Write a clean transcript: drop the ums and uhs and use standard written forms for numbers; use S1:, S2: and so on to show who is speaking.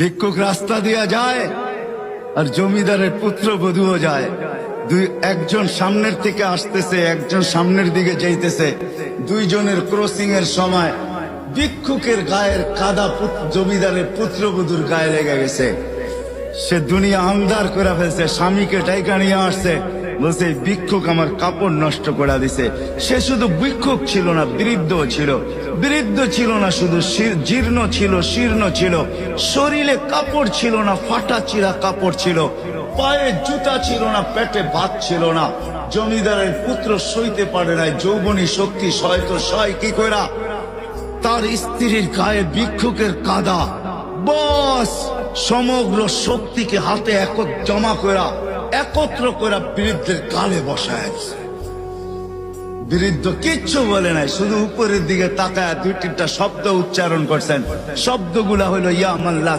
S1: ভিক্ষুক রাস্তা দিয়া যায় আর জমিদারের পুত্রবধূও যায়। একজন সামনের থেকে আসতেছে, একজন সামনের দিকে যাইতেছে। দুইজনের ক্রসিং এর সময় ভিক্ষুকের গায়ের কাদা জমিদারের পুত্রবধূর গায়ে লেগে গেছে। সে দুনিয়া আন্ধার করে ফেলছে, স্বামীকে টাইকা নিয়ে আসছে, বলছে ভিক্ষুক আমার কাপড় নষ্ট করে দিছে। সে শুধু ভিক্ষুক ছিল না, বৃদ্ধ ছিল। বৃদ্ধ ছিল না শুধু, জীর্ণ ছিল, শীর্ণ ছিল, শরীরে কাপড় ছিল না, ফাটা চিরা কাপড় ছিল, পায়ে জুতা ছিল না, পেটে ভাত ছিল না। জমিদারের পুত্র সইতে পারে নাই, যৌবনী শক্তি সয় কি কইরা তার স্ত্রীর গায়ে ভিক্ষুকের কাদা, বস সমগ্র শক্তিকে হাতে একত্র করা বৃদ্ধের গালে বসায়। বৃদ্ধ কিচ্ছু বলে নাই, শুধু উপরের দিকে তাকায় দুই তিনটা শব্দ উচ্চারণ করছেন। শব্দগুলা হলো ইয়া মান লা